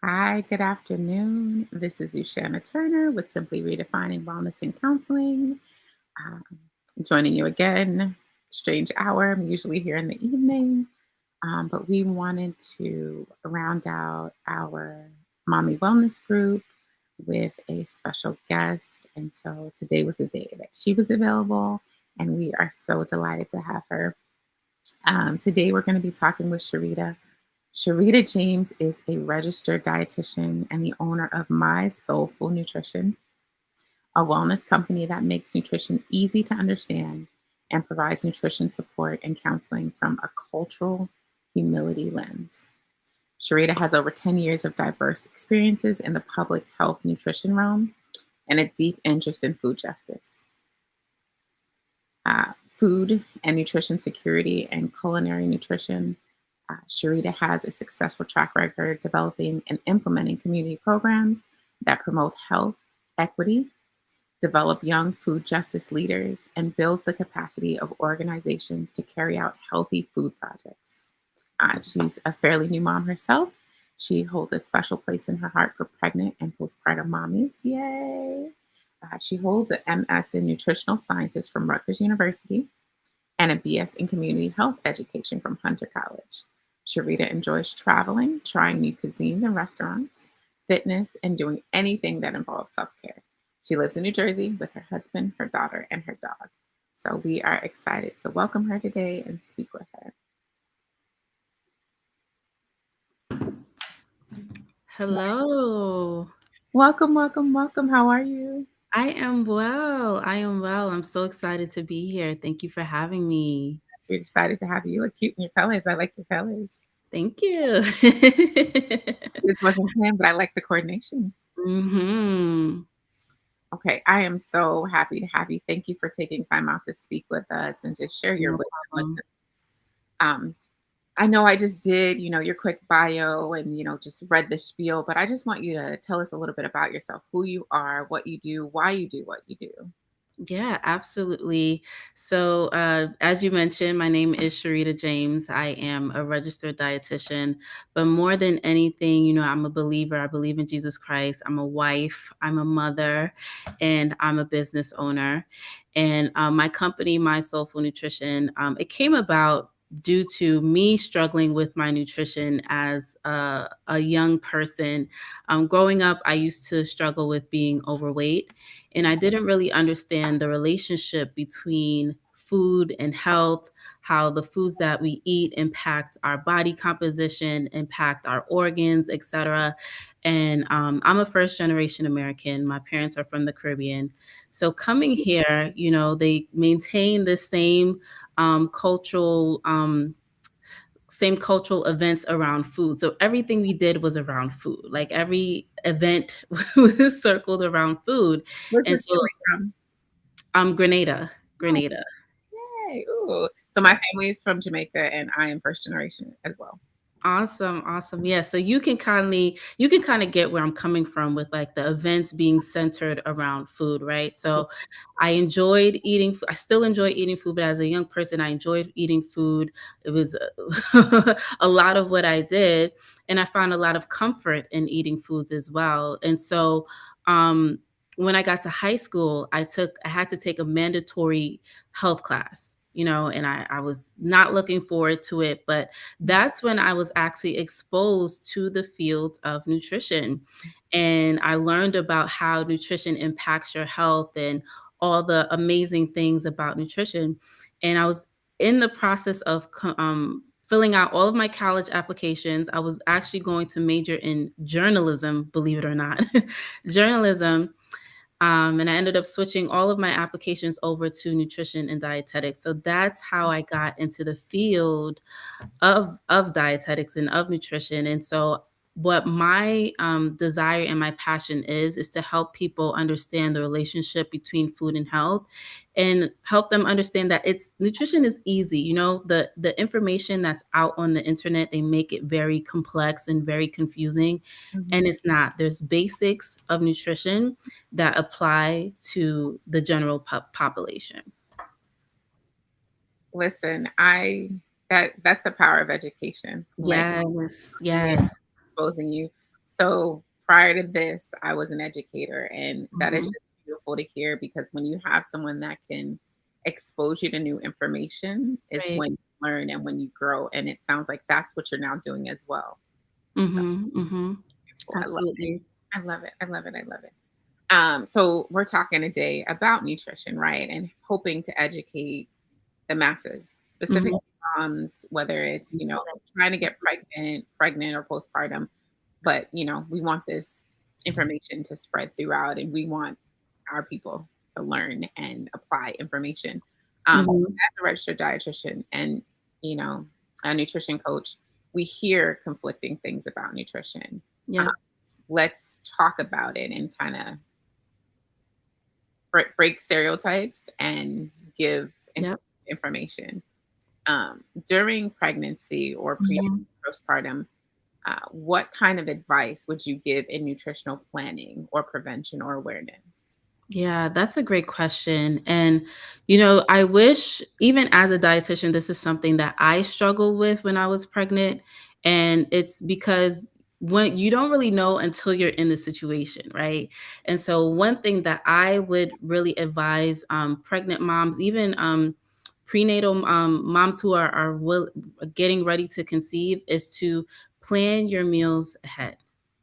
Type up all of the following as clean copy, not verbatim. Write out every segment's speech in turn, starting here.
Hi, good afternoon. This is Ushana Turner with Simply Redefining Wellness and Counseling. Um, Joining you again, strange hour. I'm usually here in the evening, but we wanted to round out our mommy wellness group with a special guest. And so today was the day that she was available, and we are so delighted to have her. Today, we're going to be talking with Charita. Charita James is a registered dietitian and the owner of My SoulFull Nutrition, a wellness company that makes nutrition easy to understand and provides nutrition support and counseling from a cultural humility lens. Charita has over 10 years of diverse experiences in the public health nutrition realm and a deep interest in food justice, food and nutrition security, and culinary nutrition. Charita has a successful track record developing and implementing community programs that promote health, equity, develop young food justice leaders, and builds the capacity of organizations to carry out healthy food projects. She's a fairly new mom herself. She holds a special place in her heart for pregnant and postpartum mommies. Yay! She holds an MS in Nutritional Sciences from Rutgers University and a BS in Community Health Education from Hunter College. Charita enjoys traveling, trying new cuisines and restaurants, fitness, and doing anything that involves self care. She lives in New Jersey with her husband, her daughter, and her dog. So we are excited to welcome her today and speak with her. Hello. Welcome, welcome, welcome. How are you? I am well. I am well. I'm so excited to be here. Thank you for having me. Yes, we're excited to have you. You look cute in your colors. I like your colors. Thank you. This wasn't planned, but I like the coordination. Mhm. Okay, I am so happy to have you. Thank you for taking time out to speak with us and just share your No wisdom with problem. us. Um, I know I just did, your quick bio and, just read the spiel, but I just want you to tell us a little bit about yourself, who you are, what you do what you do. Yeah, absolutely. So, as you mentioned, my name is Charita James. I am a registered dietitian, but more than anything, I'm a believer. I believe in Jesus Christ. I'm a wife, I'm a mother, and I'm a business owner. And my company, My SoulFull Nutrition, it came about due to me struggling with my nutrition as a young person. Growing up, I used to struggle with being overweight, and I didn't really understand the relationship between food and health, how the foods that we eat impact our body composition, impact our organs, etc. And I'm a first generation American. My parents are from the Caribbean. So coming here, they maintain the same cultural events around food. So everything we did was around food. Like every event was circled around food. Where's And your so family from? Grenada, Oh, Grenada. yay. Ooh. So my Yeah. family is from Jamaica and I am first generation as well. Awesome, awesome. Yeah, so you can kind of get where I'm coming from with like the events being centered around food, right? So I still enjoy eating food, but as a young person, I enjoyed eating food. It was a lot of what I did, and I found a lot of comfort in eating foods as well. And so um when I got to high school, I had to take a mandatory health class, and I was not looking forward to it, but that's when I was actually exposed to the field of nutrition. And I learned about how nutrition impacts your health and all the amazing things about nutrition. And I was in the process of filling out all of my college applications. I was actually going to major in journalism, believe it or not, journalism. And I ended up switching all of my applications over to nutrition and dietetics. So that's how I got into the field of dietetics and of nutrition. And so what my desire and my passion is to help people understand the relationship between food and health, and help them understand that it's nutrition is easy. The information that's out on the internet, they make it very complex and very confusing, and Mhm. it's not. There's basics of nutrition that apply to the general population. Listen, that's the power of education. Like Yes, really yes. exposing you. So prior to this, I was an educator, and that is Mhm. just beautiful to hear because when you have someone that can expose you to new information is Right. when you learn and when you grow. And it sounds like that's what you're now doing as well. So Mhm, mhm. beautiful. I love it. Absolutely. I love it. I love it. I love it. So we're talking today about nutrition, right? And hoping to educate the masses, specifically Mhm. moms, whether it's, Yes. trying to get pregnant or postpartum, but we want this information to spread throughout and we want our people to learn and apply information. So Mhm. as a registered dietitian and, you know, a nutrition coach, we hear conflicting things about nutrition. Uh, Yep. let's talk about it and kind of break stereotypes and give Yep. information. During pregnancy or Mhm. postpartum, what kind of advice would you give in nutritional planning or prevention or awareness? Yeah, that's a great question. And, I wish, even as a dietitian, this is something that I struggled with when I was pregnant. And it's because when you don't really know until you're in the situation, right? And so, one thing that I would really advise pregnant moms, even prenatal moms who are getting ready to conceive, is to plan your meals ahead.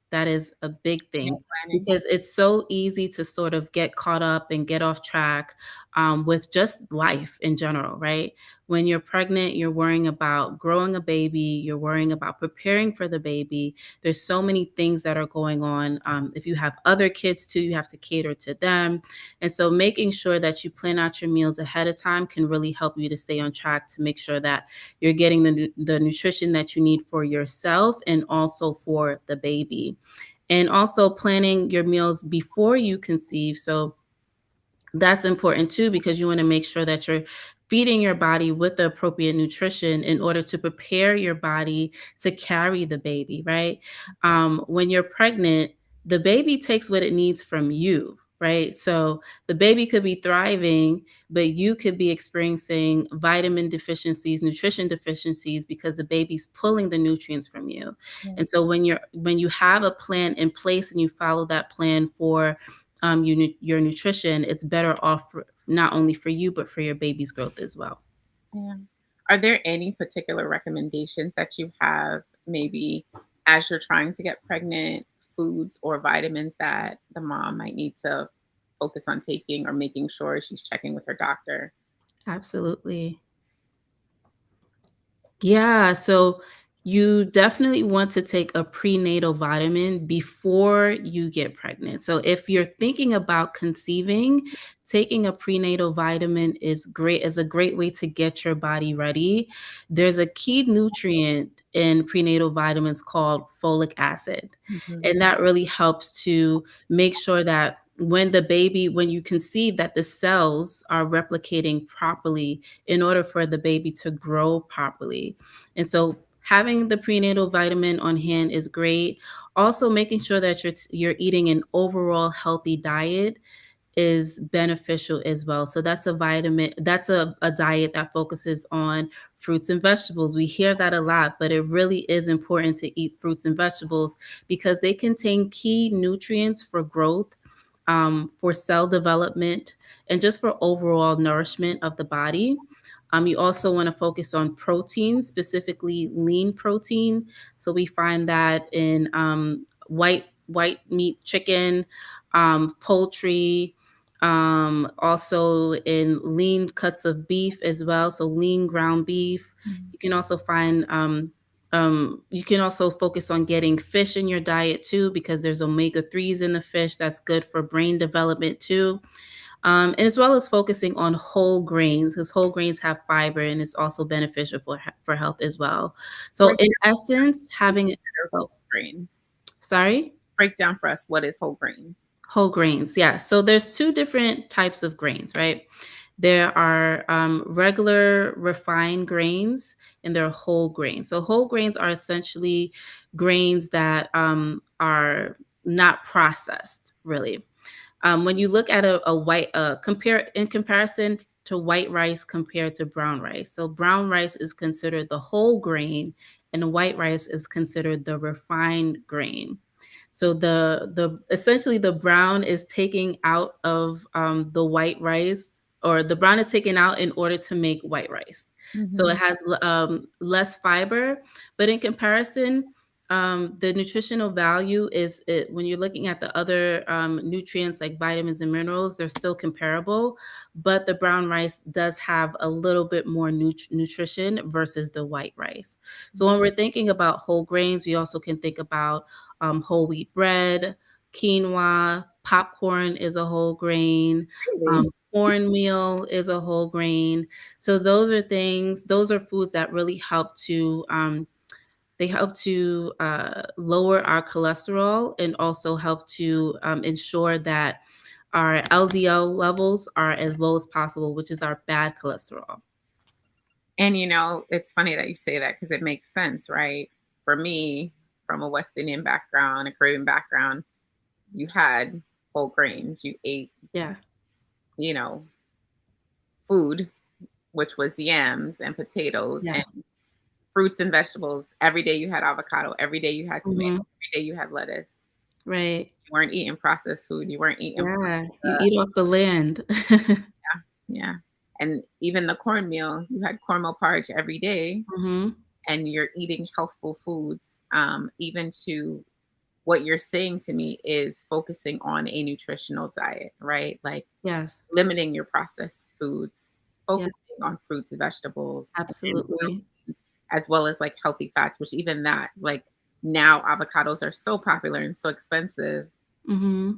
That is a big Meal thing planning. because it's so easy to sort of get caught up and get off track with just life in general, right? When you're pregnant, you're worrying about growing a baby, you're worrying about preparing for the baby. There's so many things that are going on. If you have other kids too, you have to cater to them. And so making sure that you plan out your meals ahead of time can really help you to stay on track to make sure that you're getting the nutrition that you need for yourself and also for the baby. And also planning your meals before you conceive. So that's important too, because you want to make sure that you're feeding your body with the appropriate nutrition in order to prepare your body to carry the baby, right? When you're pregnant, the baby takes what it needs from you, right? So the baby could be thriving, but you could be experiencing vitamin deficiencies, nutrition deficiencies because the baby's pulling the nutrients from you. Yeah. And so when you have a plan in place and you follow that plan for your nutrition, it's better off not only for you, but for your baby's growth as well. Yeah. Are there any particular recommendations that you have, maybe as you're trying to get pregnant, foods or vitamins that the mom might need to focus on taking or making sure she's checking with her doctor? Absolutely. Yeah, so you definitely want to take a prenatal vitamin before you get pregnant. So if you're thinking about conceiving, taking a prenatal vitamin is a great way to get your body ready. There's a key nutrient in prenatal vitamins called folic acid. Mhm. And that really helps to make sure that when you conceive, that the cells are replicating properly in order for the baby to grow properly. And so having the prenatal vitamin on hand is great. Also making sure that you're eating an overall healthy diet is beneficial as well. So that's a diet that focuses on fruits and vegetables. We hear that a lot, but it really is important to eat fruits and vegetables because they contain key nutrients for growth, for cell development, and just for overall nourishment of the body. You also want to focus on protein, specifically lean protein. So we find that in white meat, chicken, poultry, also in lean cuts of beef as well. So lean ground beef. Mm. You can also find you can also focus on getting fish in your diet too, because there's omega 3s in the fish. That's good for brain development too. And as well as focusing on whole grains, because whole grains have fiber and it's also beneficial for health as well. So Break in down essence, what having are oh, whole grains. sorry. Break down for us what is whole grains. Whole grains, yeah. So there's two different types of grains, right? There are regular refined grains and there are whole grains. So whole grains are essentially grains that are not processed, really. When you look at a white compare in comparison to white rice compared to brown rice, so brown rice is considered the whole grain, and white rice is considered the refined grain. So the essentially the brown is taking out of the white rice, or the brown is taken out in order to make white rice. So it Mhm. has less fiber, but in comparison, the nutritional value is it, when you're looking at the other nutrients like vitamins and minerals, they're still comparable, but the brown rice does have a little bit more nutrition versus the white rice. So when we're thinking about whole grains, we also can think about whole wheat bread, quinoa, popcorn is a whole grain, Really? cornmeal is a whole grain. So those are things, those are foods that really help to they help to lower our cholesterol and also help to ensure that our LDL levels are as low as possible, which is our bad cholesterol. And, it's funny that you say that because it makes sense, right? For me, from a West Indian background, a Caribbean background, you had whole grains. You ate, Yeah. you know, food, which was yams and potatoes and Yes. fruits and vegetables. Every day you had avocado. Every day you had tomato. Hmm. Every day you had lettuce. Right. You weren't eating processed food. You weren't eating, Yeah. You eat off the land. yeah. And even the cornmeal, you had cornmeal porridge every day, Hmm. and you're eating healthful foods. Even to what you're saying to me is focusing on a nutritional diet, right? Like Yes. limiting your processed foods, Yeah. focusing on fruits and vegetables and Absolutely. proteins, as well as like healthy fats, which even that, like now avocados are so popular and so expensive. Hmm.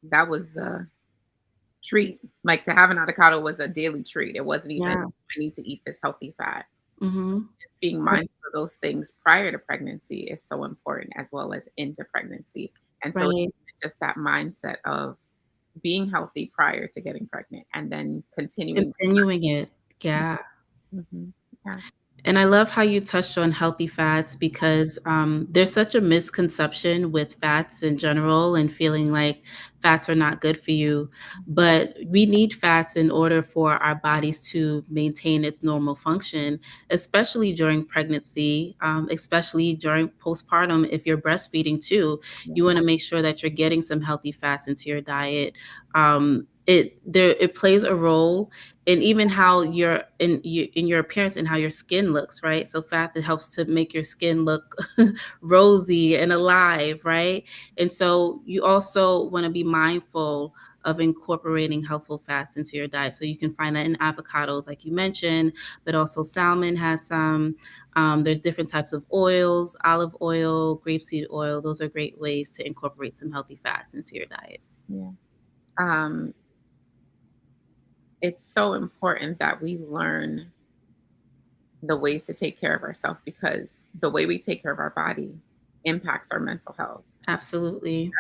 That was the treat. Like to have an avocado was a daily treat. It wasn't even, Yeah. I need to eat this healthy fat. Hmm. Just being mindful of those things prior to pregnancy is so important, as well as into pregnancy. And so Right. it's just that mindset of being healthy prior to getting pregnant and then continuing. Continuing it. Yeah. Mhm. Yeah. And I love how you touched on healthy fats because there's such a misconception with fats in general and feeling like fats are not good for you. But we need fats in order for our bodies to maintain its normal function, especially during pregnancy, especially during postpartum. If you're breastfeeding too, you Yeah. want to make sure that you're getting some healthy fats into your diet. It plays a role and even how in your appearance and how your skin looks, right? So fat that helps to make your skin look rosy and alive, right? And so you also want to be mindful of incorporating healthful fats into your diet. So you can find that in avocados, like you mentioned, but also salmon has some. There's different types of oils, olive oil, grapeseed oil. Those are great ways to incorporate some healthy fats into your diet. Yeah. Um, it's so important that we learn the ways to take care of ourselves because the way we take care of our body impacts our mental health. Absolutely.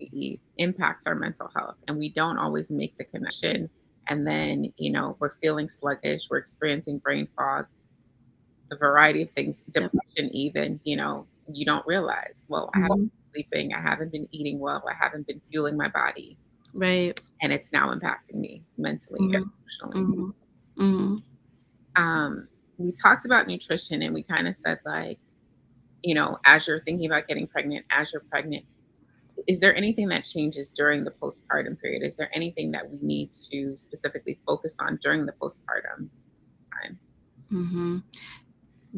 We eat impacts our mental health, and we don't always make the connection. And then, we're feeling sluggish, we're experiencing brain fog, the variety of things, Yep. depression, even, you don't realize, well, I haven't Mhm. been sleeping, I haven't been eating well, I haven't been fueling my body, Right. and it's now impacting me mentally and Mhm. emotionally. Mhm. Mhm. Um, we talked about nutrition and we kind of said, like, as you're thinking about getting pregnant, as you're pregnant, is there anything that changes during the postpartum period? Is there anything that we need to specifically focus on during the postpartum time? Mhm.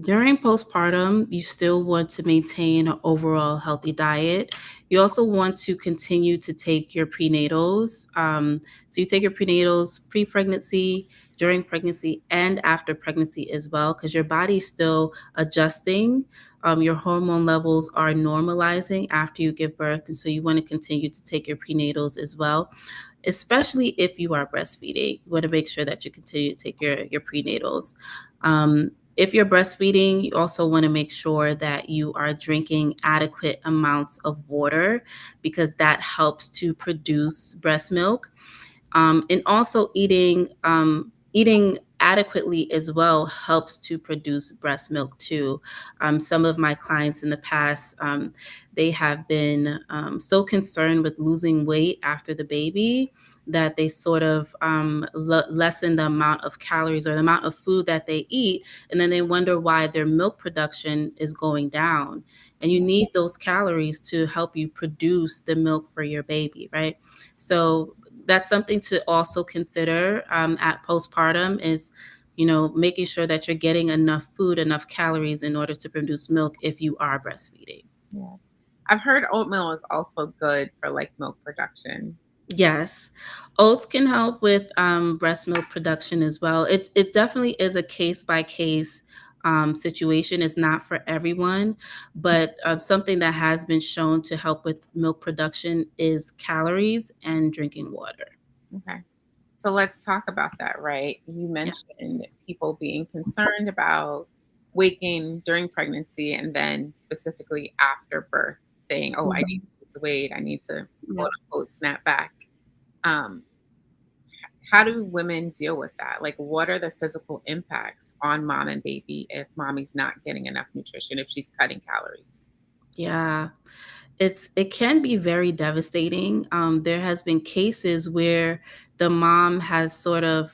During postpartum, you still want to maintain an overall healthy diet. You also want to continue to take your prenatals. So you take your prenatals pre-pregnancy, during pregnancy, and after pregnancy as well, because your body's still adjusting. Your hormone levels are normalizing after you give birth, and so you want to continue to take your prenatals as well, especially if you are breastfeeding. You want to make sure that you continue to take your prenatals. If you're breastfeeding, you also want to make sure that you are drinking adequate amounts of water because that helps to produce breast milk. And also eating adequately as well helps to produce breast milk too. Some of my clients in the past, they have been so concerned with losing weight after the baby, that they sort of lessen the amount of calories or the amount of food that they eat, and then they wonder why their milk production is going down. And you need those calories to help you produce the milk for your baby, right? So that's something to also consider at postpartum is, making sure that you're getting enough food, enough calories in order to produce milk if you are breastfeeding. Yeah. I've heard oatmeal is also good for like milk production. Yes, oats can help with breast milk production as well. It definitely is a case by case situation. It's not for everyone, but something that has been shown to help with milk production is calories and drinking water. Okay. So let's talk about that, right? You Yeah. mentioned people being concerned about weight gain during pregnancy and then specifically after birth, saying, "Oh, I need Mhm. to lose the weight. I need to Yeah. quote unquote snap back." Um, how do women deal with that? Like, what are the physical impacts on mom and baby if mommy's not getting enough nutrition, if she's cutting calories? Yeah. It can be very devastating. There has been cases where the mom has sort of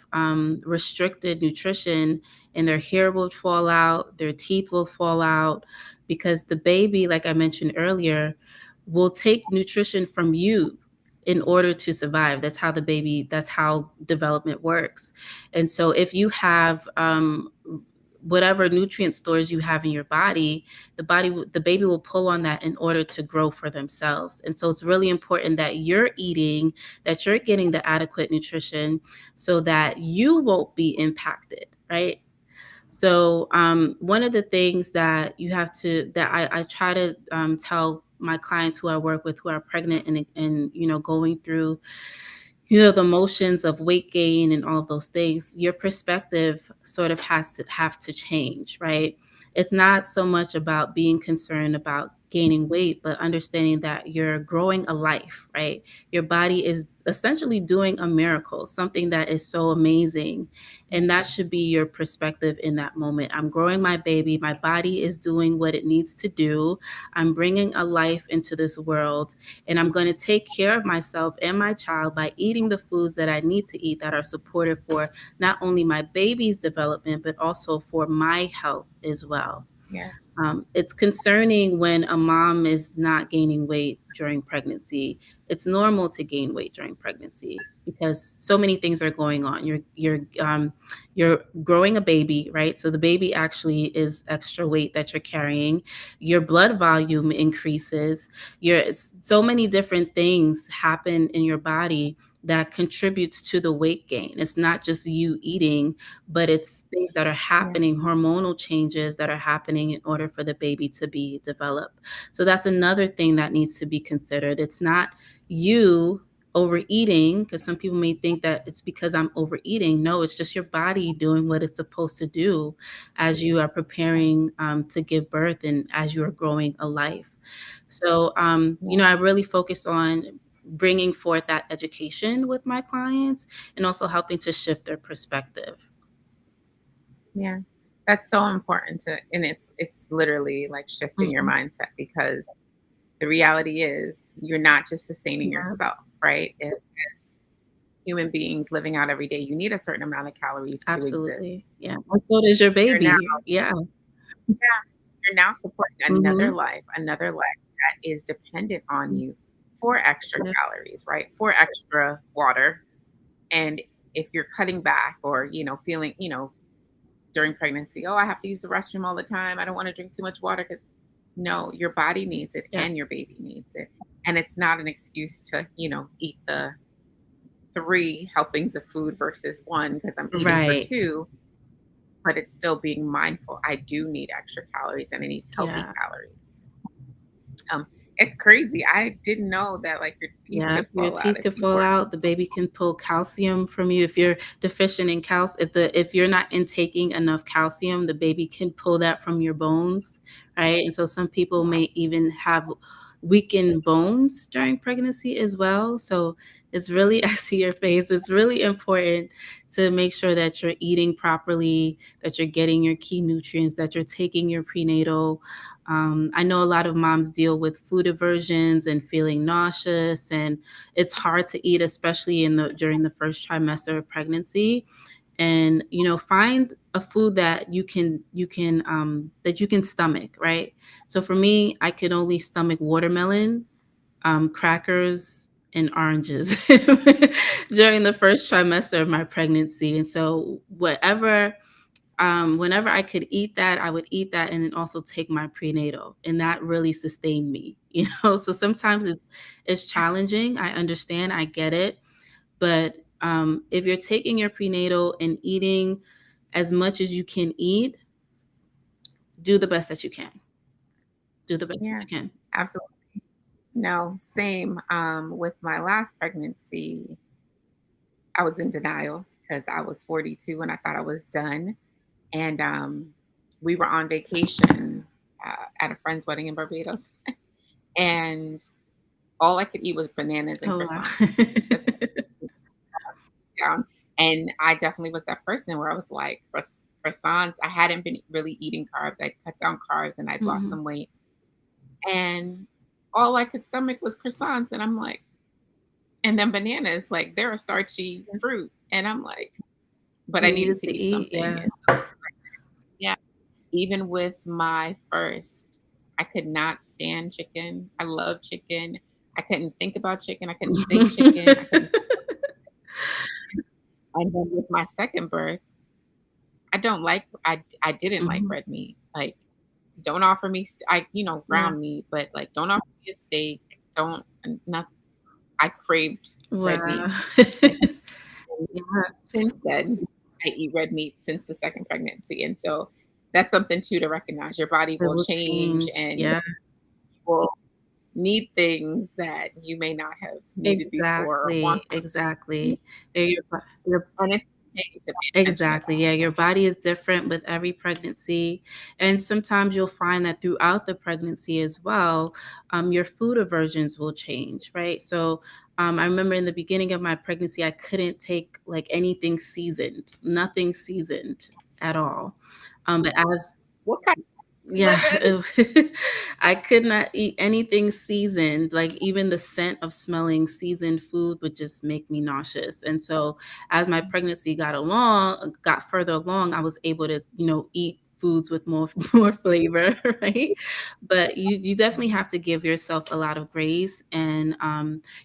restricted nutrition, and their hair will fall out, their teeth will fall out, because the baby, like I mentioned earlier, will take nutrition from you in order to survive. That's how development works. And so if you have whatever nutrient stores you have in your body, the baby will pull on that in order to grow for themselves. And so it's really important that you're eating, that you're getting the adequate nutrition so that you won't be impacted, right? So one of the things that I try to tell my clients who I work with who are pregnant and going through the motions of weight gain and all of those things, your perspective sort of has to have to change, right? It's not so much about being concerned about gaining weight, but understanding that you're growing a life, right? Your body is essentially doing a miracle, something that is so amazing. And that should be your perspective in that moment. I'm growing my baby. My body is doing what it needs to do. I'm bringing a life into this world, and I'm going to take care of myself and my child by eating the foods that I need to eat that are supportive for not only my baby's development, but also for my health as well. Yeah. It's concerning when a mom is not gaining weight during pregnancy. It's normal to gain weight during pregnancy because so many things are going on. You're growing a baby, right? So the baby actually is extra weight that you're carrying. Your blood volume increases. So many different things happen in your body that contributes to the weight gain. It's not just you eating, but it's things that are Yeah. happening, hormonal changes that are happening in order for the baby to be developed. So that's another thing that needs to be considered. It's not you overeating, because some people may think that it's because I'm overeating. No, it's just your body doing what it's supposed to do as you are preparing to give birth and as you are growing a life. So, I Yes. really focus on bringing forth that education with my clients and also helping to shift their perspective. Yeah. That's so important and it's literally like shifting your Mhm. mindset because the reality is you're not just sustaining Yeah, yourself, right? As human beings living out every day, you need a certain amount of calories to exist. absolutely. Yeah, and so does your You're now baby. Yeah. yeah, you're now supporting Mhm. another life that is dependent on you for extra Yeah, calories, right? For extra water. And if you're cutting back or, feeling, during pregnancy, oh, I have to use the restroom all the time. I don't want to drink too much water. No, your body needs it yeah. and your baby needs it. And it's not an excuse to, eat the three helpings of food versus one because I'm eating for Right. two, but it's still being mindful. I do need extra calories and I need healthy Yeah. calories. Um, it's crazy. I didn't know that like your teeth Yeah, could your fall out teeth if could you fall weren't. out, the baby can pull calcium from you if you're deficient in if you're not intaking enough calcium, the baby can pull that from your bones, right? And so some people Wow. may even have weaken bones during pregnancy as well. So it's really, I see your face, it's really important to make sure that you're eating properly, that you're getting your key nutrients, that you're taking your prenatal. I know a lot of moms deal with food aversions and feeling nauseous, and it's hard to eat, especially during the first trimester of pregnancy. And find a food that you can stomach, right? So for me, I could only stomach watermelon, crackers, and oranges during the first trimester of my pregnancy. And so whenever I could eat that, I would eat that and then also take my prenatal. And that really sustained me, So sometimes it's challenging. I understand, I get it. But if you're taking your prenatal and eating as much as you can eat, do the best that you can. Do the best that Yeah, you can. absolutely. No, same. With my last pregnancy, I was in denial because I was 42 and I thought I was done. And we were on vacation at a friend's wedding in Barbados, and all I could eat was bananas and Oh, wow. croissants. That's down. And I definitely was that person where I was like, croissants. I hadn't been really eating carbs. I cut down carbs and I'd lost Mhm. some weight. And all I could stomach was croissants. And I'm like, and then bananas, like they're a starchy fruit. And I'm like, but I You needed needed to to eat eat, something. yeah. And so, yeah, even with my first, I could not stand chicken. I love chicken. I couldn't think about chicken. I couldn't say chicken. I couldn't. And then with my second birth, I didn't like Mhm. red meat. Like, don't offer me Yeah. ground meat, but, like, don't offer me a steak. Don't not I craved red Wow. meat. And Yeah, since then, I eat red meat since the second pregnancy, and so that's something too to recognize. Your body it will will change change, and yeah. will need things that you may not have needed before or want Exactly, them, exactly. Your and it's okay to pay attention to Exactly. that. Yeah, your body is different with every pregnancy. And sometimes you'll find that throughout the pregnancy as well, your food aversions will change, right? So I remember in the beginning of my pregnancy, I couldn't take like anything seasoned, nothing seasoned at all. But as What kind of you yeah, live in? I could not eat anything seasoned, like, even the scent of smelling seasoned food would just make me nauseous, and so, as my pregnancy got further along, I was able to, eat foods with more more flavor, right? But you definitely have to give yourself a lot of grace, and,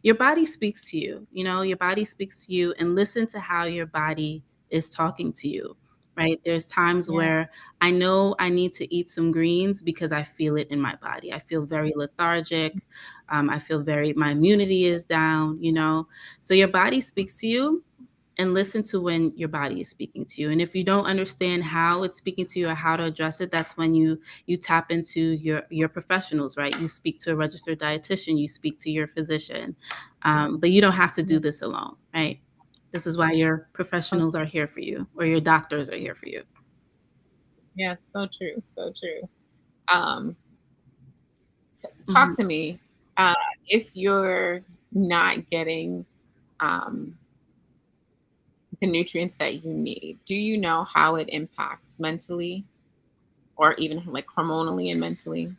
your body speaks to you, your body speaks to you, and listen to how your body is talking to you, right? There's times Yeah, where I know I need to eat some greens because I feel it in my body. I feel very lethargic. I feel my immunity is down, So your body speaks to you, and listen to when your body is speaking to you. And if you don't understand how it's speaking to you or how to address it, that's when you tap into your professionals, right? You speak to a registered dietitian, you speak to your physician. But you don't have to yeah, do this alone, right? This is why your so professionals are here for you, or your doctors are here for you. yeah, so true, so true. Um, Talk Mhm. to me. Uh, if you're not getting um, the nutrients that you need, do you know how it impacts mentally or even like hormonally and mentally?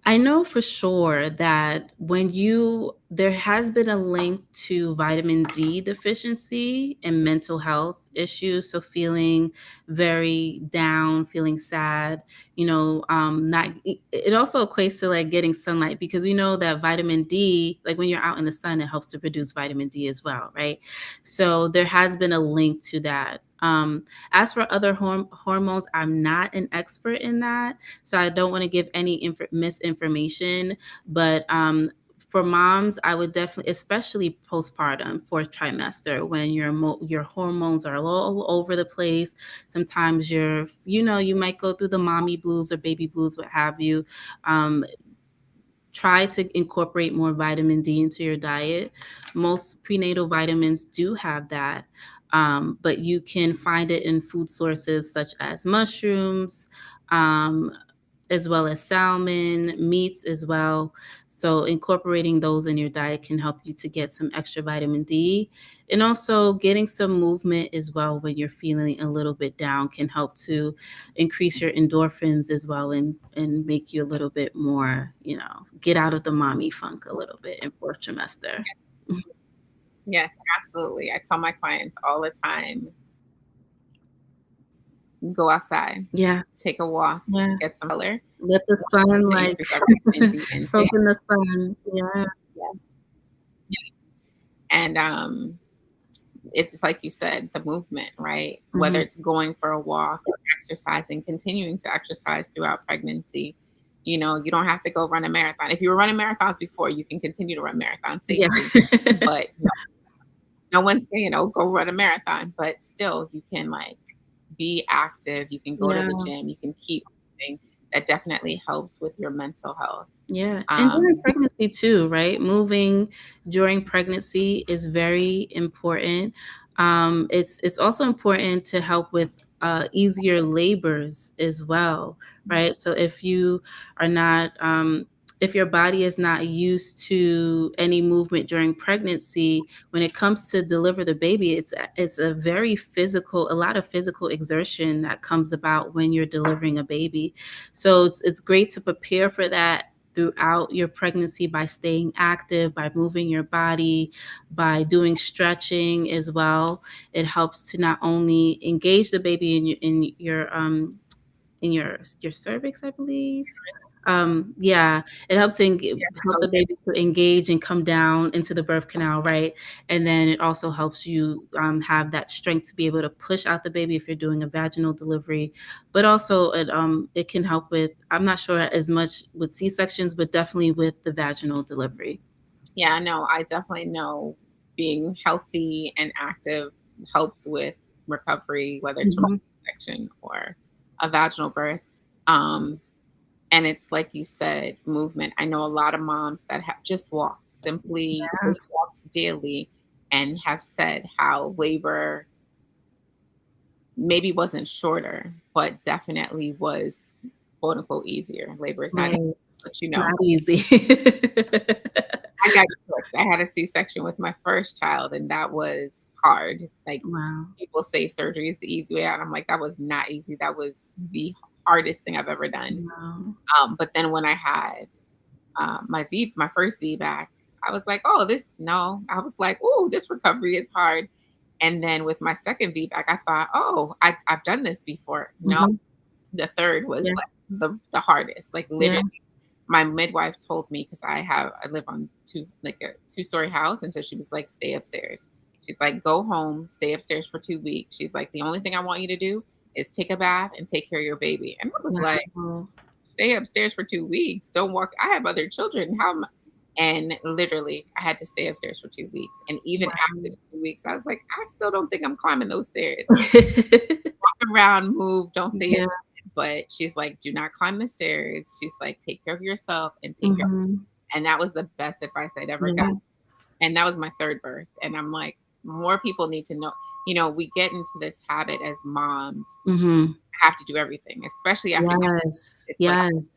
I know for sure that there has been a link to vitamin D deficiency and mental health issues. So feeling very down, feeling sad, not, it also equates to like getting sunlight, because we know that vitamin D, like when you're out in the sun, it helps to produce vitamin D as well, right? So there has been a link to that. As for other hormones, I'm not an expert in that, so I don't want to give any misinformation. But for moms, I would definitely, especially postpartum, fourth trimester, when your hormones are all over the place. Sometimes you might go through the mommy blues or baby blues, what have you. Um, Try to incorporate more vitamin D into your diet. Most prenatal vitamins do have that, but you can find it in food sources such as mushrooms, um, as well as salmon, meats as well. So incorporating those in your diet can help you to get some extra vitamin D, and also getting some movement as well when you're feeling a little bit down can help to increase your endorphins as well, and make you a little bit more, get out of the mommy funk a little bit in fourth trimester. Yes, absolutely. I tell my clients all the time, go outside, Yeah, take a walk, yeah. get some color Let the sun, to like, increase our vitamin D intake. soak in the sun. Yeah, Yeah. And it's like you said, the movement, right? Whether mhm. it's going for a walk or exercising, continuing to exercise throughout pregnancy. You don't have to go run a marathon. If you were running marathons before, you can continue to run marathons Yeah. safely. But no one's saying, oh, go run a marathon. But still, you can like be active. You can go to the Yeah. gym. You can keep moving. That definitely helps with your mental health. Yeah, and during Um, pregnancy too, right? Moving during pregnancy is very important. It's also important to help with easier labors as well, right? So if you are not, if your body is not used to any movement during pregnancy, when it comes to deliver the baby, it's a very physical, a lot of physical exertion that comes about when you're delivering a baby. So it's great to prepare for that throughout your pregnancy by staying active, by moving your body, by doing stretching as well. It helps to not only engage the baby in your cervix, I believe. Yeah, it helps help the baby to engage and come down into the birth canal, right? And then it also helps you have that strength to be able to push out the baby if you're doing a vaginal delivery. But also it can help with, I'm not sure as much with C-sections, but definitely with the vaginal delivery. Yeah, no, I definitely know being healthy and active helps with recovery, whether it's from Mhm. a C-section or a vaginal birth. Um, and it's like you said, movement. I know a lot of moms that have just walked, simply Yeah, take walks daily, and have said how labor maybe wasn't shorter, but definitely was quote unquote easier. Labor is not easy, right. but It's not easy. I got tricked. I had a C-section with my first child, and that was hard. Like, Wow. people say surgery is the easy way out. I'm like, that was not easy. That was the hardest thing I've ever done. Wow. But then when I had my first VBAC, I was like, oh, this no. I was like, oh, this recovery is hard. And then with my second VBAC, I thought, oh, I've done this before. No, Mhm. the third was Yeah, like the hardest. Like yeah, literally my midwife told me, because I live on a two-story house, and so she was like, "Stay upstairs." She's like, "Go home, stay upstairs for 2 weeks." She's like, "The only thing I want you to do is take a bath and take care of your baby." And I was like, wow. "Stay upstairs for 2 weeks? Don't walk. I have other children. How am I?" And literally, I had to stay upstairs for 2 weeks. And even after Wow. the 2 weeks, I was like, "I still don't think I'm climbing those stairs. Walk around, move, don't stay." Yeah. But she's like, "Do not climb the stairs." She's like, "Take care of yourself and take care." Mhm. And that was the best advice I'd ever got. Yeah. And that was my third birth. And I'm like, more people need to know. We get into this habit as moms, Mhm. I have to do everything, especially after you. Yes. It's like, Yes.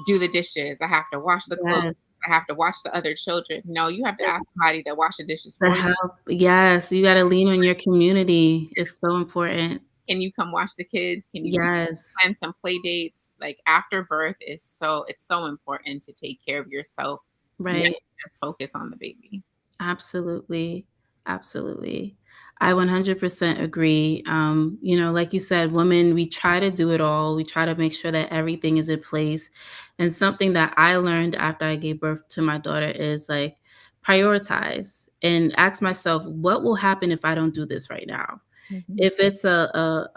do the dishes. I have to wash the clothes. Yes. I have to watch the other children. No, you have to ask somebody to wash the dishes The for you. help. Yes, you gotta lean on your community. It's so important. Can you come watch the kids? Can you Yes. plan some play dates? Like after birth it's so important to take care of yourself, not Right. just focus on the baby. Absolutely. Absolutely. I 100% agree. Like you said, women, we try to do it all. We try to make sure that everything is in place. And something that I learned after I gave birth to my daughter is like prioritize and ask myself, what will happen if I don't do this right now? Mhm. If it's a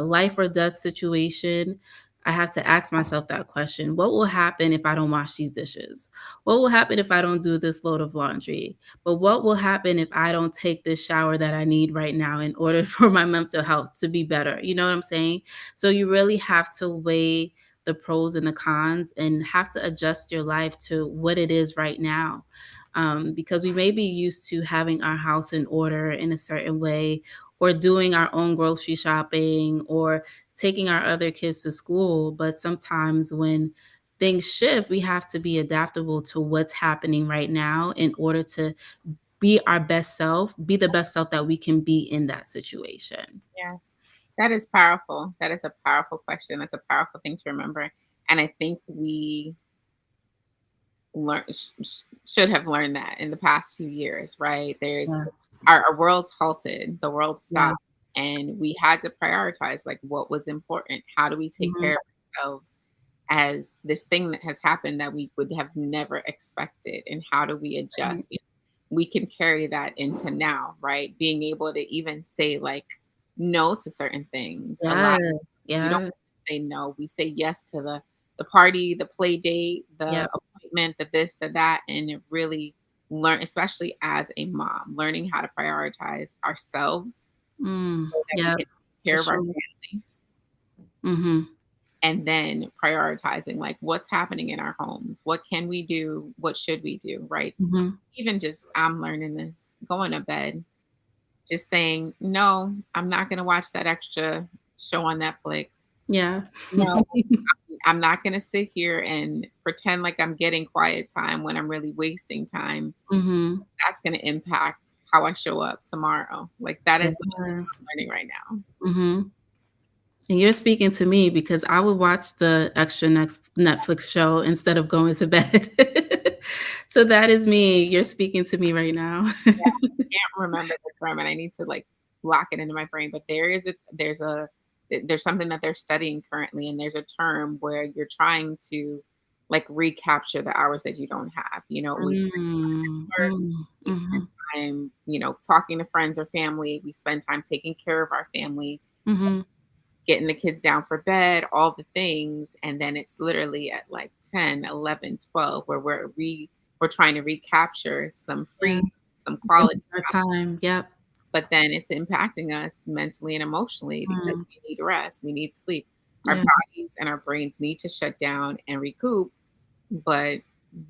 life or death situation, I have to ask myself that question. What will happen if I don't wash these dishes? What will happen if I don't do this load of laundry? But what will happen if I don't take this shower that I need right now in order for my mental health to be better? You know what I'm saying? So you really have to weigh the pros and the cons and have to adjust your life to what it is right now. Because we may be used to having our house in order in a certain way, or doing our own grocery shopping, or taking our other kids to school. But sometimes when things shift, we have to be adaptable to what's happening right now in order to be our best self, be the best self that we can be in that situation. Yes. That is powerful. That is a powerful question. That's a powerful thing to remember. And I think we should have learned that in the past few years, right? There's Yeah. our world's halted, the world Yeah. stopped, and we had to prioritize like what was important. How do we take Mhm. care of ourselves as this thing that has happened that we would have never expected? And how do we Right. adjust? We can carry that into now, right? Being able to even say like no to certain things. A lot Yes. we don't Yes. say no. We say yes to the party, the play date, the Yep. appointment, the this, the that, and it really learn, especially as a mom, learning how to prioritize ourselves Mm. so that we Yep. can take For care of our sure. family, Mhm. and then prioritizing like what's happening in our homes. What can we do? What should we do? Right? Mhm. Even just I'm learning this, going to bed, just saying, no, I'm not going to watch that extra show on Netflix. Yeah. No, I'm not gonna sit here and pretend like I'm getting quiet time when I'm really wasting time. Mhm. That's gonna impact how I show up tomorrow. Like, that is the Yeah. I'm learning right now. Mhm. And you're speaking to me because I would watch the extra next Netflix show instead of going to bed. So that is me. You're speaking to me right now. Yeah, I can't remember the term, and I need to, like, lock it into my brain, but there's something that they're studying currently, and there's a term where you're trying to, like, recapture the hours that you don't have. We spend Mm, work, mm, we spend mhm, time, talking to friends or family, we spend time taking care of our family, mhm. getting the kids down for bed, all the things, and then it's literally at like 10, 11, 12, where we're trying to recapture some Yeah, free, some quality our time, time, yep. but then it's impacting us mentally and emotionally because Mm, we need rest, we need sleep. Our yeah. bodies and our brains need to shut down and recoup, but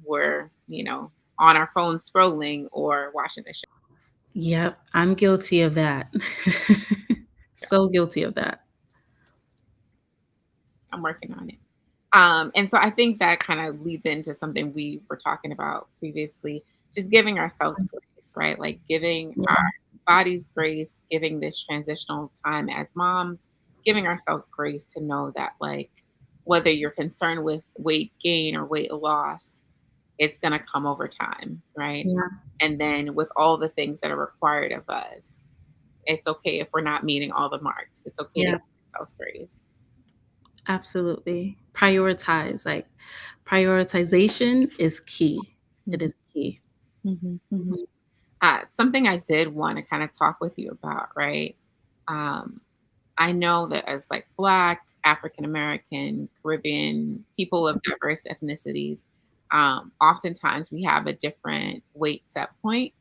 we're, on our phone scrolling or watching a Yep, I'm guilty of that. show. So guilty of that. I'm working on it. And so I think that kind of leads into something we were talking about previously, just giving ourselves grace, right? Like giving our Yeah, bodies grace, giving this transitional time as moms, giving ourselves grace to know that, like, whether you're concerned with weight gain or weight loss, it's going to come over time, right? yeah, And then with all the things that are required of us, it's okay if we're not meeting all the marks. It's okay to yeah, give ourselves grace. absolutely. Prioritize, like, prioritization is key. It Mhm, is key. mhm, mhm. Mhm. Something I did want to kind of talk with you about, right? Um, I know that as like Black, African American, Caribbean, people of diverse ethnicities, oftentimes we have a different weight set point,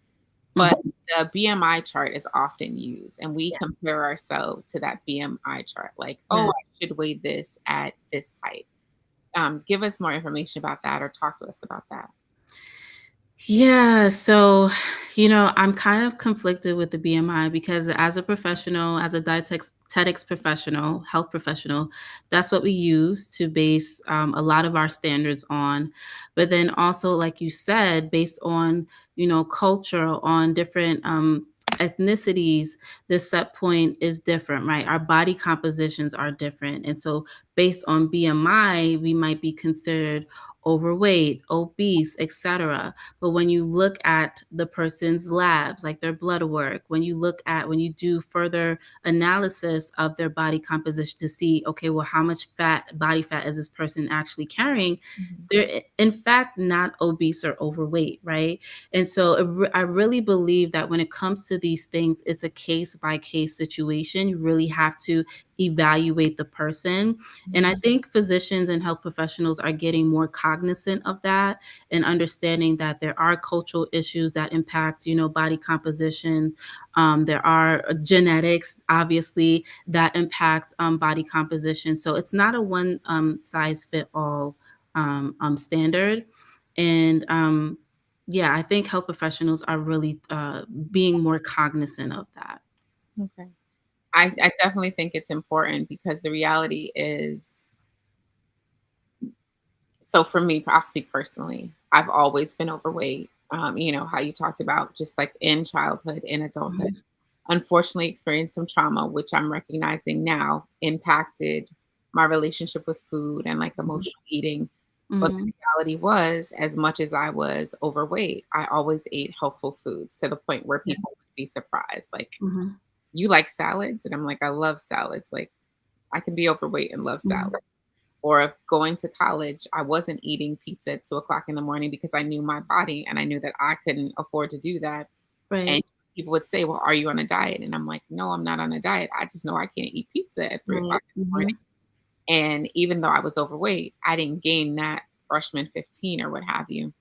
but Mhm. the BMI chart is often used, and we Yes, compare ourselves to that BMI chart. Like, oh, yeah. I should weigh this at this height. Give us more information about that, or talk to us about that. Yeah, so, I'm kind of conflicted with the BMI because as a professional, as a dietetics professional, health professional, that's what we use to base a lot of our standards on. But then also, like you said, based on, culture, on different ethnicities, the set point is different, right? Our body compositions are different. And so based on BMI, we might be considered overweight, obese, etc. But when you look at the person's labs, like their blood work, when you do further analysis of their body composition to see, okay, well, how much body fat is this person actually carrying? Mhm. They're in fact not obese or overweight, right? And so I really believe that when it comes to these things, it's a case by case situation. You really have to evaluate the person. And I think physicians and health professionals are getting more cognizant of that and understanding that there are cultural issues that impact, body composition. There are genetics, obviously, that impact body composition. So it's not a one size fit all standard. And yeah, I think health professionals are really being more cognizant of that. Okay. I definitely think it's important because the reality is So for me, I'll speak personally. I've always been overweight. How you talked about just like in childhood, in adulthood. Mhm, Unfortunately, experienced some trauma, which I'm recognizing now impacted my relationship with food and like mhm, emotional eating. But mhm. the reality was, as much as I was overweight, I always ate healthful foods to the point where Yeah. people would be surprised. Like, Mhm, you like salads? And I'm like, I love salads. Like, I can be overweight and love mhm. salad. Or if going to college, I wasn't eating pizza at 2 o'clock in the morning because I knew my body and I knew that I couldn't afford to do that. And Right, people would say, "Well, are you on a diet?" And I'm like, "No, I'm not on a diet. I just know I can't eat pizza at 3 o'clock right. in the morning." Mhm. And even though I was overweight, I didn't gain that freshman 15 or what have you.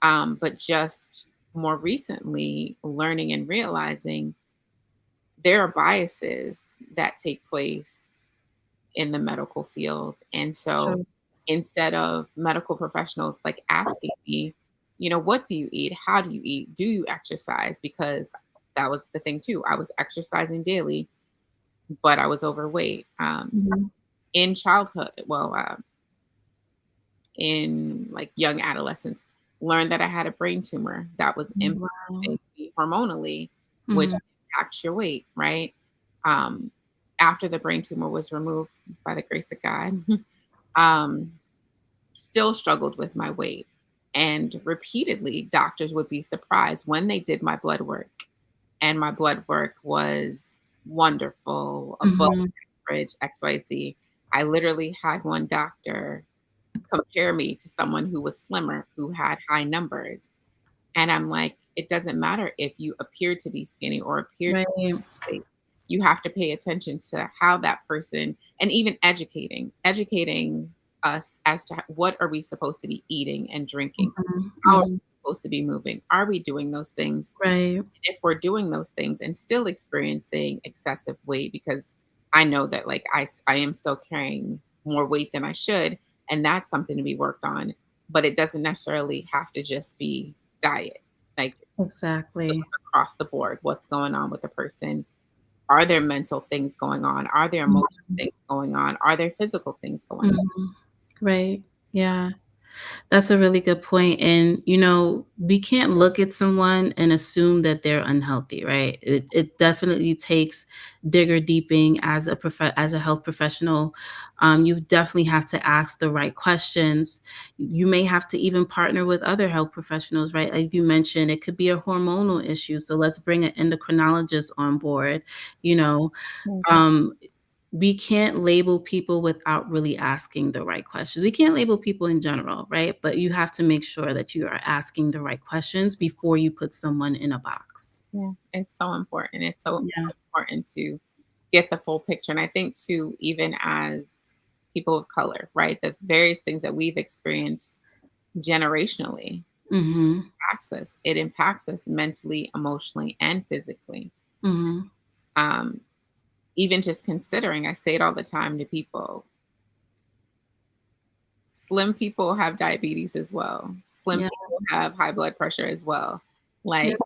But just more recently, learning and realizing there are biases that take place in the medical field. And so Sure. instead of medical professionals like asking me, what do you eat? How do you eat? Do you exercise? Because that was the thing too. I was exercising daily, but I was overweight. Mhm. In childhood, in like young adolescence, learned that I had a brain tumor that was Wow. impacting me hormonally, which Mhm. impacts your weight, right? Um, After the brain tumor was removed by the grace of God, um, still struggled with my weight. And repeatedly, doctors would be surprised when they did my blood work. And my blood work was wonderful, above Mhm. average, XYZ. I literally had one doctor compare me to someone who was slimmer, who had high numbers. And I'm like, it doesn't matter if you appear to be skinny or appear to Right. be overweight. You have to pay attention to how that person, and even educating us as to what are we supposed to be eating and drinking? Mhm. How are Mhm. we supposed to be moving? Are we doing those things? Right. If we're doing those things and still experiencing excessive weight, because I know that like I am still carrying more weight than I should, and that's something to be worked on. But it doesn't necessarily have to just be diet. Like, look Exactly. across the board, what's going on with the person? Are there mental things going on? Are there emotional Mhm. things going on? Are there physical things going on? Mhm. Right. Yeah. That's a really good point, and, we can't look at someone and assume that they're unhealthy, right? It definitely takes digger deeping as a health professional. You definitely have to ask the right questions. You may have to even partner with other health professionals, right? Like you mentioned, it could be a hormonal issue, so let's bring an endocrinologist on board, you know? Mhm. Um, we can't label people without really asking the right questions. We can't label people in general, right? But you have to make sure that you are asking the right questions before you put someone in a box. Yeah, it's so important. It's so Yeah. important to get the full picture. And I think too, even as people of color, right, the various things that we've experienced generationally Mhm. impacts us. It impacts us mentally, emotionally, and physically. Mhm. Um, Even just considering, I say it all the time to people, slim people have diabetes as well. Slim Yeah. people have high blood pressure as well. Yeah. Like,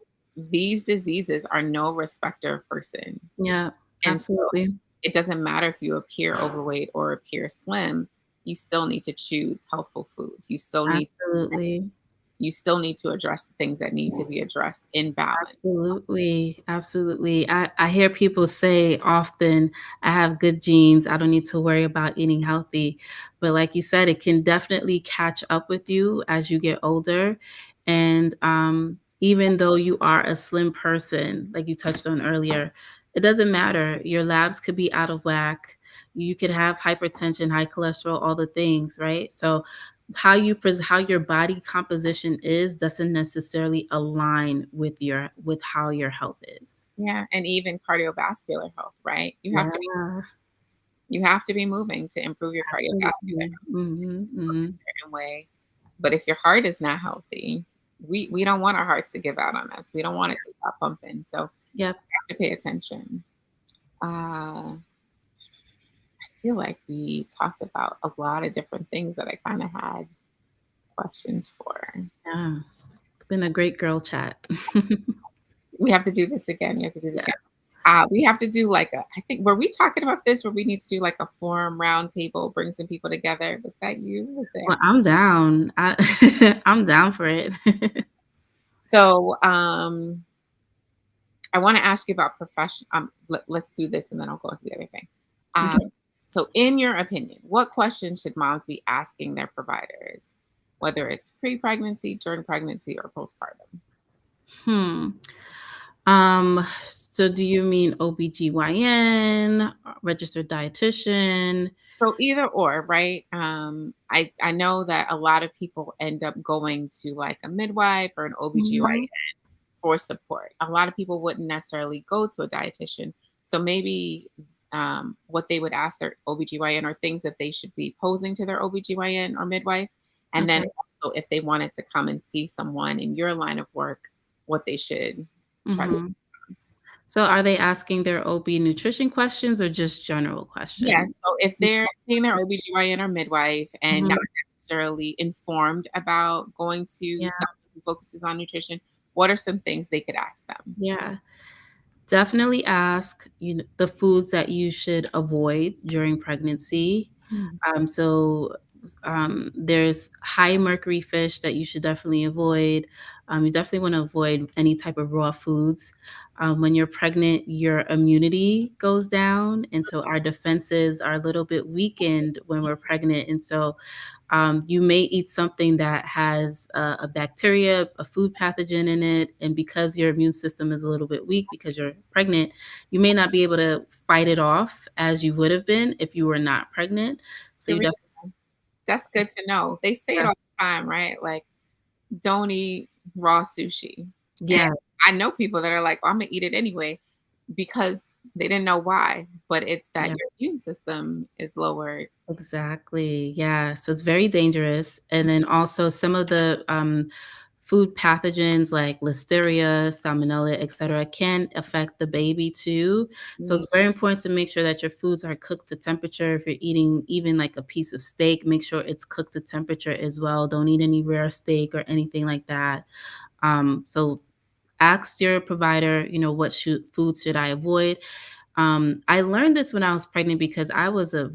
these diseases are no respecter of person. Yeah. And so Absolutely. it doesn't matter if you appear overweight or appear slim, you still need to choose healthful foods. Absolutely. You still need to address the things that need to be addressed in balance. Absolutely, absolutely. I hear people say often, "I have good genes, I don't need to worry about eating healthy." But like you said, it can definitely catch up with you as you get older, and, even though you are a slim person, like you touched on earlier, it doesn't matter. Your labs could be out of whack. You could have hypertension, high cholesterol, all the things, right? So how your body composition is doesn't necessarily align with how your health is. Yeah, and even cardiovascular health, right? Yeah, You have to be moving to improve your cardiovascular absolutely. health. Mhm, Look mhm. a certain way. But if your heart is not healthy, we don't want our hearts to give out on us. We don't want it to stop pumping. So Yep. we have to pay attention. I feel like we talked about a lot of different things that I kind of had questions for. Yeah. It's been a great girl chat. We have to do this again. We have to do this Yeah. again. We have to do like I think, were we talking about this where we need to do like a forum roundtable, bring some people together? Was that you? Was Well, that? I'm down. I'm down for it. So, I want to ask you about profession. Let's do this and then I'll go into the other thing. Um, Okay. so, in your opinion, what questions should moms be asking their providers, whether it's pre-pregnancy, during pregnancy, or postpartum? Hmm. So do you mean OBGYN, registered dietitian? So either or, right? I know that a lot of people end up going to like a midwife or an Mhm. OBGYN for support. A lot of people wouldn't necessarily go to a dietitian. So maybe what they would ask their OBGYN are things that they should be posing to their OBGYN or midwife. And then Okay. also if they wanted to come and see someone in your line of work, what they should try to. Mhm. So are they asking their OB nutrition questions or just general questions? Yes, so if they're seeing their OBGYN or midwife and not Mhm. necessarily informed about going to Yeah, something who focuses on nutrition, what are some things they could ask them? yeah. Definitely ask, the foods that you should avoid during pregnancy. Mm, There's high mercury fish that you should definitely avoid. You definitely want to avoid any type of raw foods. When you're pregnant, your immunity goes down, and so our defenses are a little bit weakened when we're pregnant. And so you may eat something that has a bacteria, a food pathogen in it, and because your immune system is a little bit weak because you're pregnant, you may not be able to fight it off as you would have been if you were not pregnant. So you Charita, definitely, that's good to know. They say it all the time, right? Like, don't eat raw sushi. And yeah, I know people that are like, "Oh, Imma eat it anyway," because they didn't know why, but it's that yeah. your immune system is lowered. Exactly. Yeah. So it's very dangerous. And then also some of the food pathogens like listeria, salmonella, et cetera, can affect the baby too. So Mm, it's very important to make sure that your foods are cooked to temperature. If you're eating even like a piece of steak, make sure it's cooked to temperature as well. Don't eat any rare steak or anything like that. So ask your provider, what foods should I avoid? I learned this when I was pregnant because I was an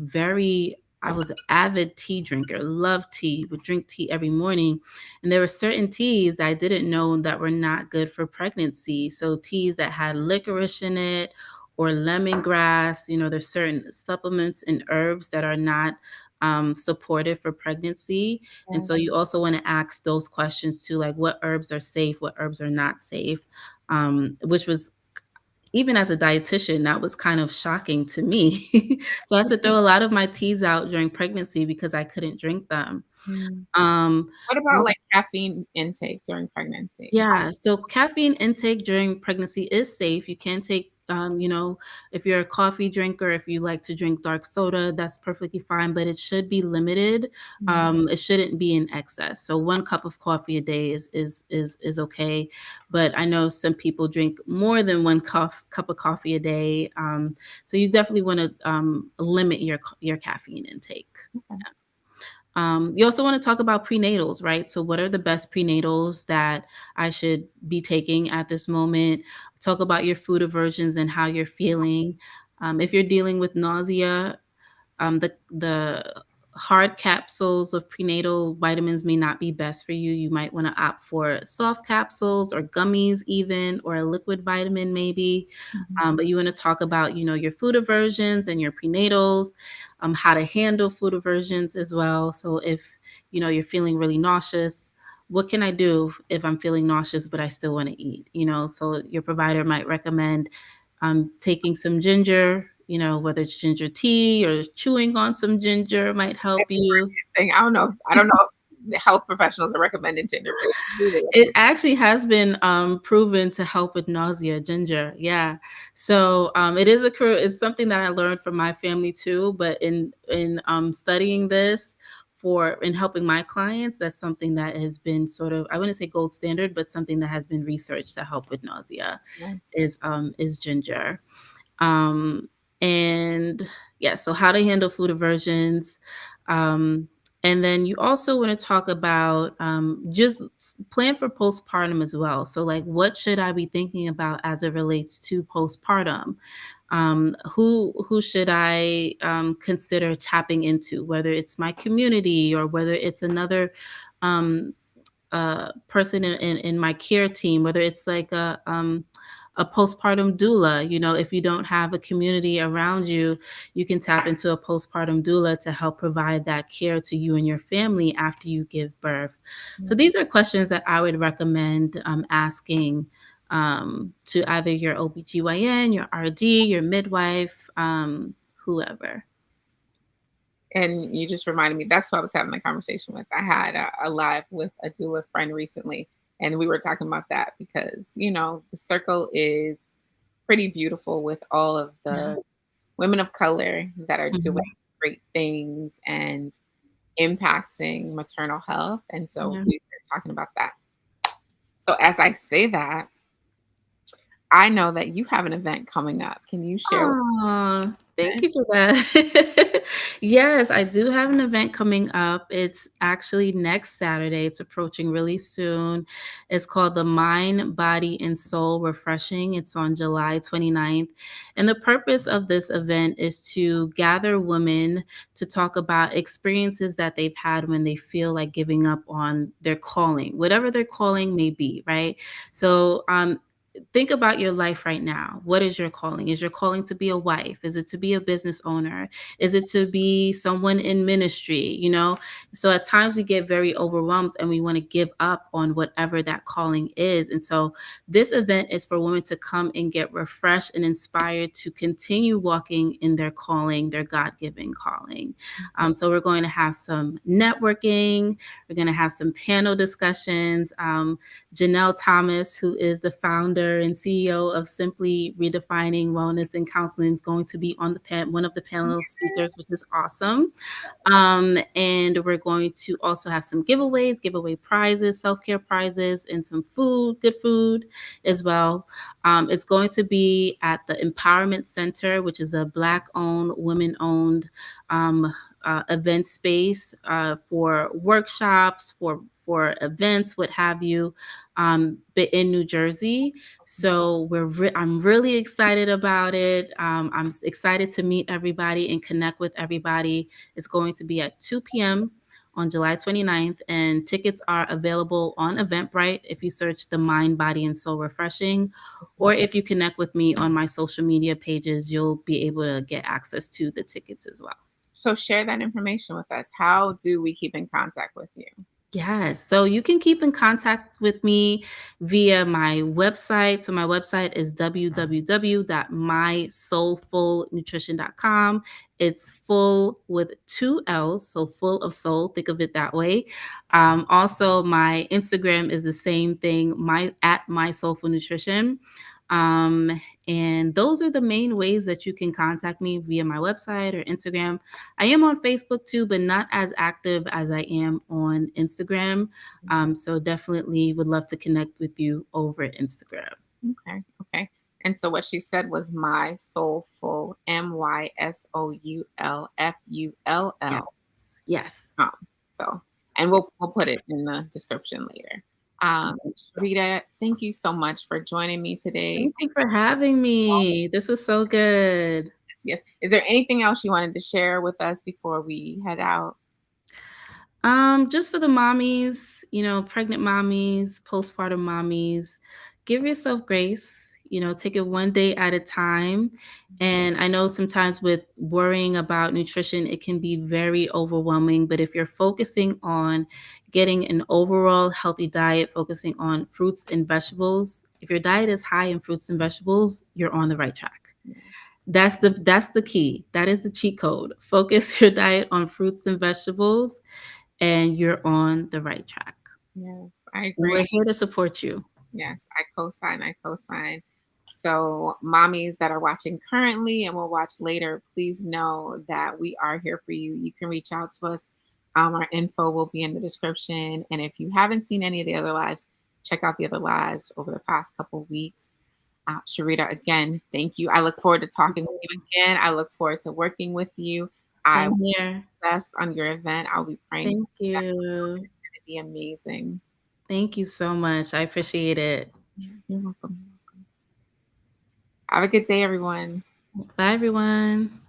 avid tea drinker, loved tea, would drink tea every morning. And there were certain teas that I didn't know that were not good for pregnancy. So teas that had licorice in it or lemongrass, there's certain supplements and herbs that are not supported for pregnancy. And yeah. so you also want to ask those questions too, like what herbs are safe, what herbs are not safe, which was even as a dietitian, that was kind of shocking to me. So I had to throw a lot of my teas out during pregnancy because I couldn't drink them. Mm. Um, What about, als like, caffeine intake during pregnancy? Yeah, so caffeine intake during pregnancy is safe. You can take, if you're a coffee drinker, if you like to drink dark soda, that's perfectly fine, but it should be limited. Mm, It shouldn't be in excess. So 1 cup of coffee a day is okay, but I know some people drink more than 1 cup of coffee a day. So you definitely want to limit your caffeine intake. okay. You also want to talk about prenatals, right? So, what are the best prenatals that I should be taking at this moment? Talk about your food aversions and how you're feeling. If you're dealing with nausea, the hard capsules of prenatal vitamins may not be best for you. You might want to opt for soft capsules or gummies, even, or a liquid vitamin, maybe. Mhm. But you want to talk about, your food aversions and your prenatals, how to handle food aversions as well. So if you're feeling really nauseous, what can I do if I'm feeling nauseous but I still want to eat? So your provider might recommend taking some ginger, whether it's ginger tea or chewing on some ginger might help That's a you. thing. I don't know if the health professionals are recommending ginger, but do they It recommend? actually has been proven to help with nausea, ginger. Yeah. So it's something that I learned from my family too. But in studying this for in helping my clients, that's something that has been sort of, I wouldn't say gold standard, but something that has been researched to help with nausea Nice. is ginger. Um, and yeah, so how to handle food aversions. Um, And then you also want to talk about just plan for postpartum as well. So, like, what should I be thinking about as it relates to postpartum? Who should I consider tapping into? Whether it's my community or whether it's another um, person in my care team, whether it's like a postpartum doula. You know, if you don't have a community around you, you can tap into a postpartum doula to help provide that care to you and your family after you give birth. So Yeah. these are questions that I would recommend asking to either your OBGYN, your RD, your midwife, whoever. And you just reminded me, that's who I was having a conversation with. I had a live with a doula friend recently, and we were talking about that because, the circle is pretty beautiful with all of Yeah. the women of color that are doing Mhm. great things and impacting maternal health. And so Yeah. we were talking about that. So as I say that, I know that you have an event coming up. Can you share what Aw, thank it is? you for that. Yes, I do have an event coming up. It's actually next Saturday. It's approaching really soon. It's called the Mind, Body, and Soul Refreshing. It's on July 29th. And the purpose of this event is to gather women to talk about experiences that they've had when they feel like giving up on their calling, whatever their calling may be, right? So, think about your life right now. What is your calling? Is your calling to be a wife? Is it to be a business owner? Is it to be someone in ministry? You know, so at times we get very overwhelmed and we want to give up on whatever that calling is. And so this event is for women to come and get refreshed and inspired to continue walking in their calling, their God given calling. So we're going to have some networking, we're going to have some panel discussions. Janelle Thomas, who is the founder and CEO of Simply Redefining Wellness and Counseling, is going to be on one of the panel speakers, which is awesome. And we're going to also have some giveaways, giveaway prizes, self-care prizes, and some food, good food as well. It's going to be at the Empowerment Center, which is a Black-owned, women-owned event space for workshops, for events, what have you, but in New Jersey. So I'm really excited about it. Excited to meet everybody and connect with everybody. It's going to be at 2 p.m. on July 29th, and tickets are available on Eventbrite if you search the Mind, Body, and Soul Refreshing, or if you connect with me on my social media pages, you'll be able to get access to the tickets as well. So share that information with us. How do we keep in contact with you? Yes. So you can keep in contact with me via my website. So my website is www.mysoulfullnutrition.com. It's full with two L's, so full of soul. Think of it that way. Also, my Instagram is the same thing, my soulful nutrition. Um, and those are the main ways that you can contact me via my website or Instagram. I am on Facebook too, but not as active as I am on Instagram. So definitely would love to connect with you over Instagram. Okay. Okay. And so what she said was my soulful, Yes. MySoulfull.com. Yes. So, and we'll put it in the description later. Charita, thank you so much for joining me today. Thank you for having me. This was so good. Yes. Is there anything else you wanted to share with us before we head out? Just for the mommies, pregnant mommies, postpartum mommies, give yourself grace, take it one day at a time. And I know sometimes with worrying about nutrition, it can be very overwhelming. But if you're focusing on getting an overall healthy diet, focusing on fruits and vegetables, if your diet is high in fruits and vegetables, you're on the right track. Yes. That's the key. That is the cheat code. Focus your diet on fruits and vegetables and you're on the right track. Yes, I And agree. we're here to support you. Yes, I co-sign. I co-sign. So, mommies that are watching currently and will watch later, please know that we are here for you. You can reach out to us. Our info will be in the description. And if you haven't seen any of the other lives, check out the other lives over the past couple weeks. Charita, again, thank you. I look forward to talking with you again. I look forward to working with you. I Same here. best on your event. I'll be praying for Thank you guys. you. It's gonna be amazing. Thank you so much. I appreciate it. Yeah, you're welcome. Have a good day, everyone. Bye, everyone.